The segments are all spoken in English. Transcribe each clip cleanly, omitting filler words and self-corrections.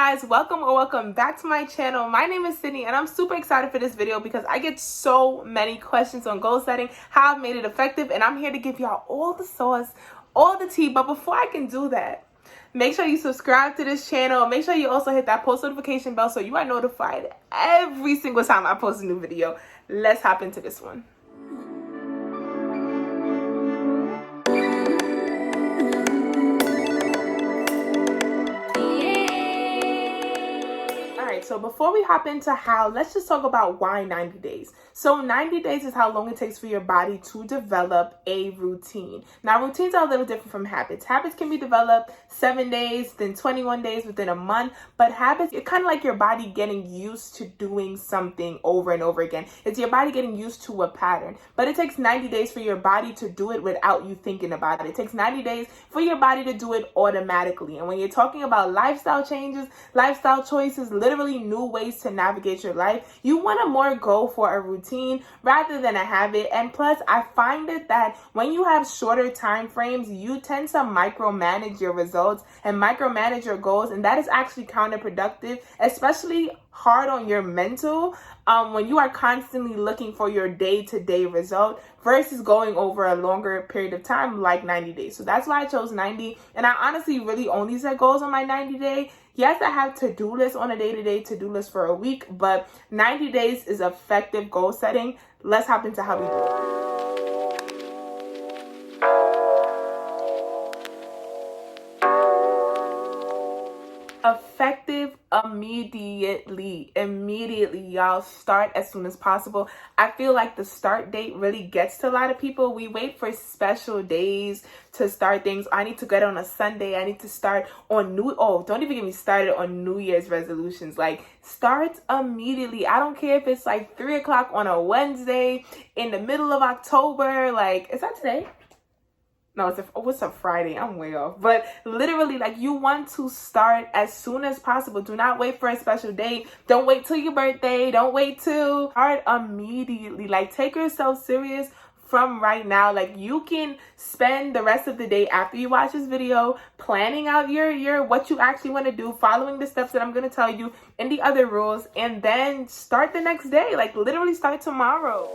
guys, welcome back to my channel. My name is Sydney and I'm super excited for this video because I get so many questions on goal setting, how I've made it effective, and I'm here to give y'all all the sauce, all the tea. But before I can do that, make sure you subscribe to this channel. Make sure you also hit that post notification bell so you are notified every single time I post a new video. Let's hop into this one. So before we hop into how, let's just talk about why 90 days. So 90 days is how long it takes for your body to develop a routine. Now, routines are a little different from habits. Habits can be developed 7 days, then 21 days, within a month. But habits, it's kind of like your body getting used to doing something over and over again. It's your body getting used to a pattern. But it takes 90 days for your body to do it without you thinking about it. It takes 90 days for your body to do it automatically. And when you're talking about lifestyle changes, lifestyle choices, literally new ways to navigate your life, you want to more go for a routine rather than a habit. And plus, I find it that when you have shorter time frames, you tend to micromanage your results and micromanage your goals, and that is actually counterproductive, especially hard on your mental when you are constantly looking for your day-to-day result versus going over a longer period of time like 90 days. So that's why I chose 90, and I honestly really only set goals on my 90 day. Yes, I have to-do lists on a day-to-day to-do list for a week, but 90 days is effective goal setting. Let's hop into how we do it. Effective immediately, y'all. Start as soon as possible. I feel like the start date really gets to a lot of people. We wait for special days to start things. I need to get on a Sunday. I need to start on don't even get me started on New Year's resolutions. Like, start immediately. I don't care if it's like 3 o'clock on a Wednesday in the middle of October. Like, is that today? No, it's a Friday. I'm way off. But literally, like, you want to start as soon as possible. Do not wait for a special date. Don't wait till your birthday. Don't wait till. Start immediately. Like, take yourself serious from right now. Like, you can spend the rest of the day after you watch this video planning out your what you actually want to do, following the steps that I'm going to tell you and the other rules, and then start the next day. Like, literally start tomorrow.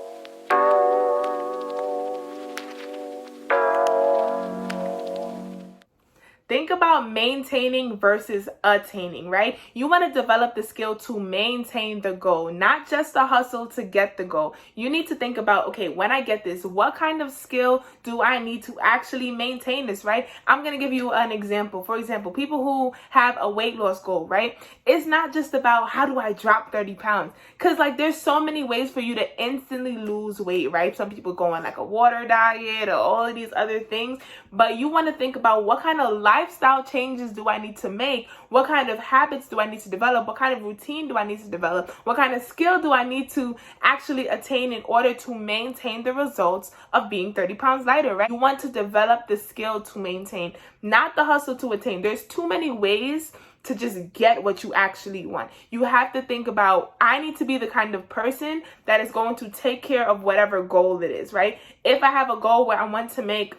Think about maintaining versus attaining, right? You want to develop the skill to maintain the goal, not just the hustle to get the goal. You need to think about, okay, when I get this, what kind of skill do I need to actually maintain this, right? I'm going to give you an example. For example, people who have a weight loss goal, right? It's not just about how do I drop 30 pounds? Because, like, there's so many ways for you to instantly lose weight, right? Some people go on like a water diet or all of these other things, but you want to think about what kind of lifestyle changes do I need to make? What kind of habits do I need to develop? What kind of routine do I need to develop? What kind of skill do I need to actually attain in order to maintain the results of being 30 pounds lighter, right? You want to develop the skill to maintain, not the hustle to attain. There's too many ways to just get what you actually want. You have to think about, I need to be the kind of person that is going to take care of whatever goal it is, right? If I have a goal where I want to make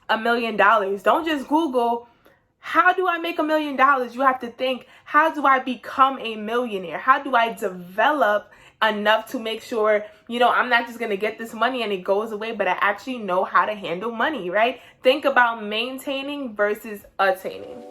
$1 million, don't just Google, how do I make $1 million? You have to think, how do I become a millionaire? How do I develop enough to make sure, I'm not just going to get this money and it goes away, but I actually know how to handle money, right? Think about maintaining versus attaining.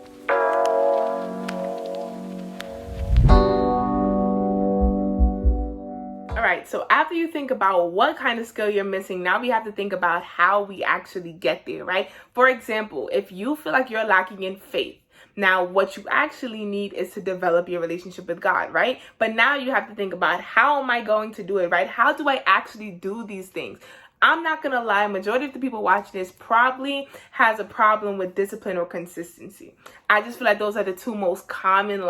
Alright, so after you think about what kind of skill you're missing, now we have to think about how we actually get there, right? For example, if you feel like you're lacking in faith, now what you actually need is to develop your relationship with God, right? But now you have to think about, how am I going to do it, right? How do I actually do these things? I'm not going to lie, majority of the people watching this probably has a problem with discipline or consistency. I just feel like those are the two most common,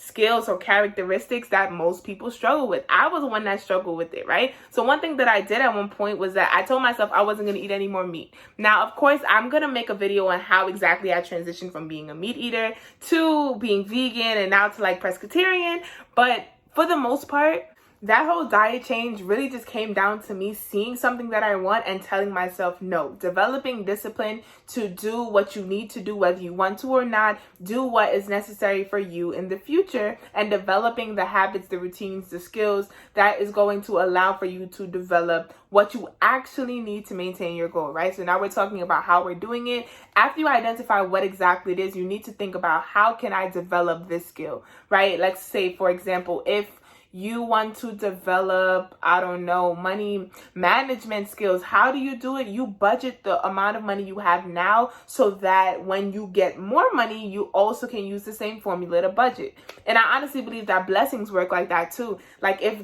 skills or characteristics that most people struggle with. I was the one that struggled with it, right? So one thing that I did at one point was that I told myself I wasn't going to eat any more meat. Now, of course, I'm going to make a video on how exactly I transitioned from being a meat eater to being vegan and now to pescatarian. But for the most part, That whole diet change really just came down to me seeing something that I want and telling myself no. Developing discipline to do what you need to do, whether you want to or not, do what is necessary for you in the future, and developing the habits, the routines, the skills that is going to allow for you to develop what you actually need to maintain your goal, right? So now we're talking about how we're doing it. After you identify what exactly it is, you need to think about, how can I develop this skill, right? Let's say, for example, if you want to develop, I don't know, money management skills. How do you do it? You budget the amount of money you have now so that when you get more money, you also can use the same formula to budget. And I honestly believe that blessings work like that too. Like if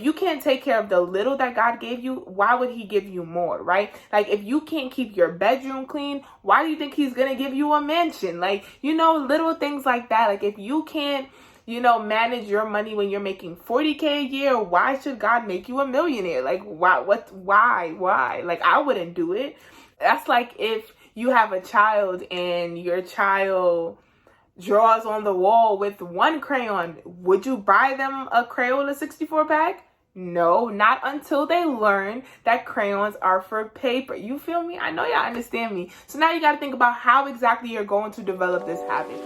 you can't take care of the little that God gave you, why would he give you more, right? Like if you can't keep your bedroom clean, why do you think he's gonna give you a mansion? Like, little things like that. Like if you can't manage your money when you're making 40K a year, why should God make you a millionaire? Like, why? Like, I wouldn't do it. That's like if you have a child and your child draws on the wall with one crayon. Would you buy them a Crayola 64 pack? No, not until they learn that crayons are for paper. You feel me? I know y'all understand me. So now you got to think about how exactly you're going to develop this habit.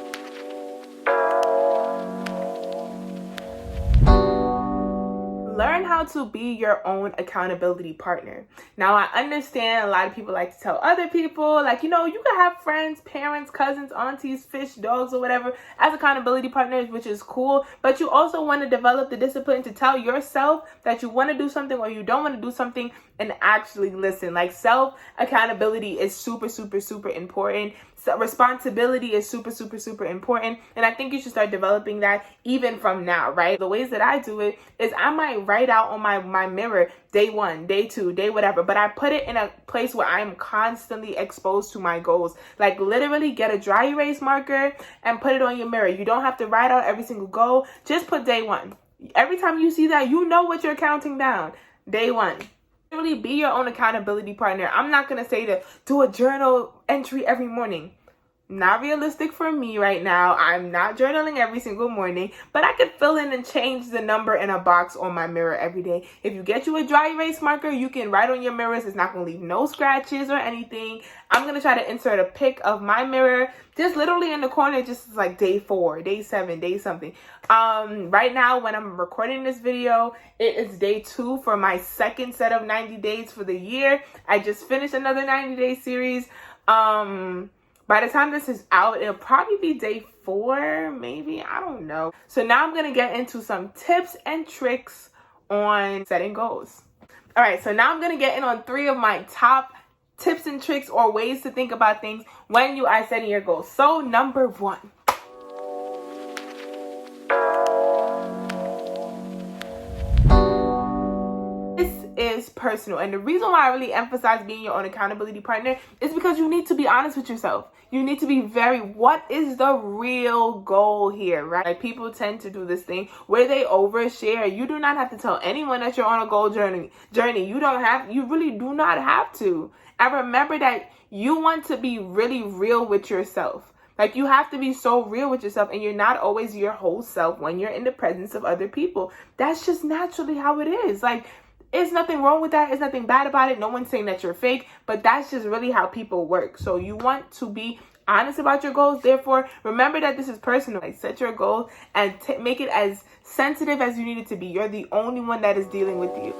Learn how to be your own accountability partner. Now, I understand a lot of people like to tell other people, like, you can have friends, parents, cousins, aunties, fish, dogs, or whatever as accountability partners, which is cool. But you also want to develop the discipline to tell yourself that you want to do something or you don't want to do something and actually listen. Like self accountability is super, super, super important. So responsibility is super, super, super important. And I think you should start developing that even from now, right? The ways that I do it is I might write out on my mirror day 1, day 2, day whatever, but I put it in a place where I'm constantly exposed to my goals. Like literally get a dry erase marker and put it on your mirror. You don't have to write out every single goal. Just put day 1. Every time you see that, you know what you're counting down. Day 1. Really be your own accountability partner. I'm not going to say to do a journal entry every morning. Not realistic for me right now. I'm not journaling every single morning, but I could fill in and change the number in a box on my mirror every day. If you get you a dry erase marker, you can write on your mirrors. It's not going to leave no scratches or anything. I'm going to try to insert a pic of my mirror just literally in the corner, just like day 4, day 7, day something. Right now when I'm recording this video, it is day 2 for my second set of 90 days for the year. I just finished another 90-day series. By the time this is out, it'll probably be day 4, maybe. I don't know. So now I'm going to get into some tips and tricks on setting goals. All right, so now I'm going to get in on 3 of my top tips and tricks or ways to think about things when you are setting your goals. So number 1. Is personal. And the reason why I really emphasize being your own accountability partner is because you need to be honest with yourself. You need to be what is the real goal here, right? Like people tend to do this thing where they overshare. You do not have to tell anyone that you're on a goal journey. You really do not have to. And remember that you want to be really real with yourself. Like you have to be so real with yourself, and you're not always your whole self when you're in the presence of other people. That's just naturally how it is. Like, it's nothing wrong with that. It's nothing bad about it. No one's saying that you're fake, but that's just really how people work. So you want to be honest about your goals. Therefore, remember that this is personal. Like, set your goals and make it as sensitive as you need it to be. You're the only one that is dealing with you.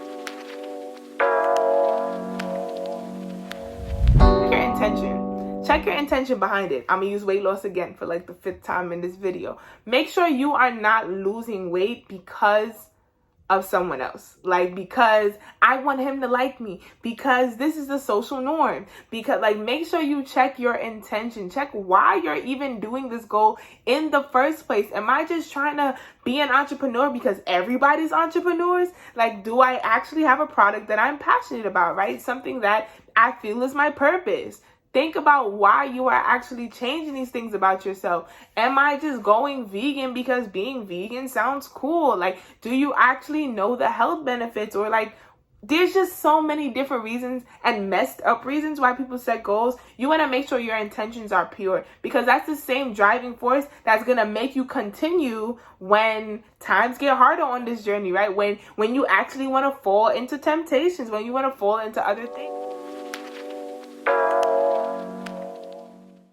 Check your intention. Check your intention behind it. I'm going to use weight loss again for like the 5th time in this video. Make sure you are not losing weight because of someone else, like because I want him to like me, because this is the social norm, because like make sure you check your intention, check why you're even doing this goal in the first place. Am I just trying to be an entrepreneur because everybody's entrepreneurs? Like, do I actually have a product that I'm passionate about, right? Something that I feel is my purpose. Think about why you are actually changing these things about yourself. Am I just going vegan because being vegan sounds cool? Like, do you actually know the health benefits? Or like, there's just so many different reasons and messed up reasons why people set goals. You want to make sure your intentions are pure, because that's the same driving force that's going to make you continue when times get harder on this journey, right? When you actually want to fall into temptations, when you want to fall into other things.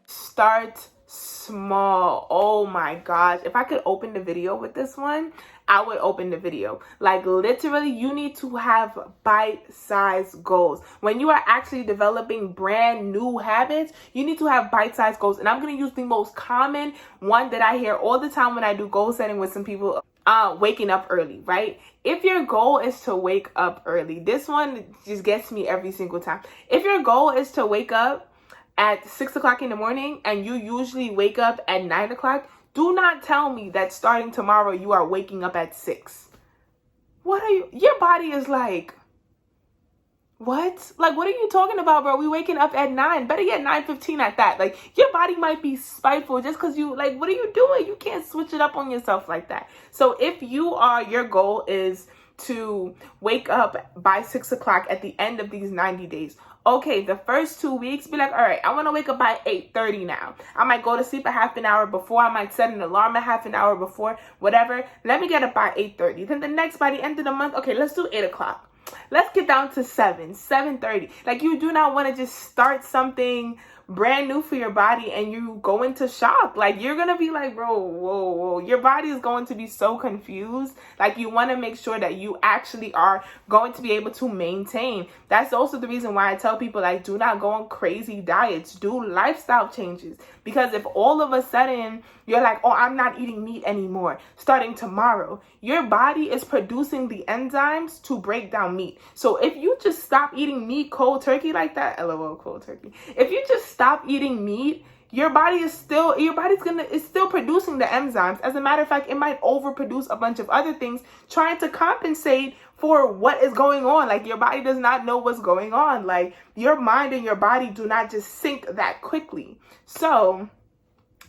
Start small. Oh my gosh. If I could open the video with this one, I would open the video. Like, literally, you need to have bite-sized goals. When you are actually developing brand new habits, you need to have bite-sized goals. And I'm going to use the most common one that I hear all the time when I do goal setting with some people, waking up early, right? If your goal is to wake up early, this one just gets me every single time. If your goal is to wake up at 6 o'clock in the morning and you usually wake up at 9 o'clock, do not tell me that starting tomorrow you are waking up at 6. What are you? Your body is like, what? Like, what are you talking about, bro? We waking up at 9. Better yet, 9:15 at that. Like, your body might be spiteful just because you, like, what are you doing? You can't switch it up on yourself like that. So if your goal is to wake up by 6 o'clock at the end of these 90 days, okay, the first 2 weeks, be like, all right, I want to wake up by 8:30 now. I might go to sleep a half an hour before. I might set an alarm a half an hour before, whatever. Let me get up by 8:30. Then by the end of the month, okay, let's do 8 o'clock. Let's get down to 7:30. Like, you do not want to just start something brand new for your body and you go into shock. Like, you're gonna be like, bro, whoa, your body is going to be so confused. Like, you want to make sure that you actually are going to be able to maintain. That's also the reason why I tell people, like, do not go on crazy diets, do lifestyle changes. Because if all of a sudden you're like, oh, I'm not eating meat anymore starting tomorrow, your body is producing the enzymes to break down meat. So if you just stop eating meat cold turkey like that, LOL, cold turkey. If you just stop eating meat, your body's still producing the enzymes. As a matter of fact, it might overproduce a bunch of other things trying to compensate for what is going on. Like, your body does not know what's going on. Like, your mind and your body do not just sync that quickly. So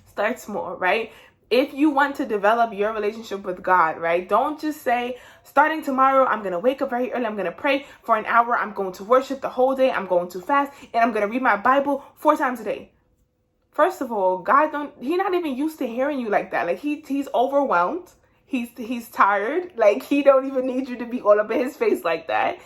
start small, right? If you want to develop your relationship with God, right? Don't just say, starting tomorrow, I'm going to wake up very early. I'm going to pray for an hour. I'm going to worship the whole day. I'm going to fast, and I'm going to read my Bible 4 times a day. First of all, he's not even used to hearing you like that. Like, he's overwhelmed. He's tired. Like, he don't even need you to be all up in his face like that.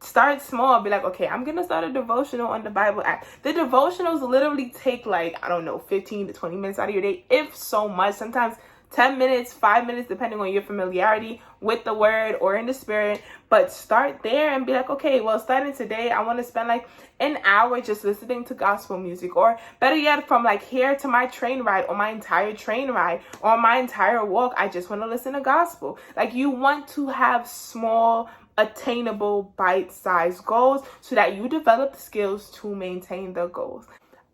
Start small. Be like, okay, I'm going to start a devotional on the Bible app. The devotionals literally take, like, I don't know, 15 to 20 minutes out of your day, if so much. Sometimes 10 minutes, 5 minutes, depending on your familiarity with the word or in the spirit. But start there and be like, okay, well, starting today, I want to spend like an hour just listening to gospel music. Or better yet, from like here to my train ride, or my entire train ride, or my entire walk, I just want to listen to gospel. Like, you want to have small, attainable, bite-sized goals so that you develop the skills to maintain the goals.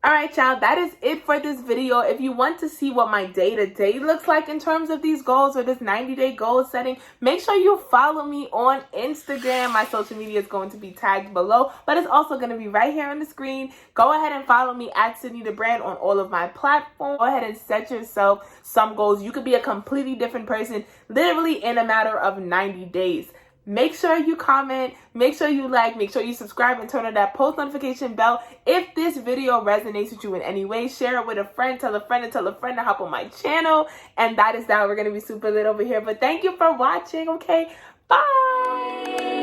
All right, y'all, that is it for this video. If you want to see what my day-to-day looks like in terms of these goals or this 90-day goal setting, make sure you follow me on Instagram. My social media is going to be tagged below, but it's also going to be right here on the screen. Go ahead and follow me at Sydney the Brand on all of my platforms. Go ahead and set yourself some goals. You could be a completely different person literally in a matter of 90 days. Make sure you comment, make sure you like, make sure you subscribe, and turn on that post notification bell. If this video resonates with you in any way, share it with a friend, tell a friend, and tell a friend to hop on my channel. And that is that. We're going to be super lit over here. But thank you for watching, okay? Bye!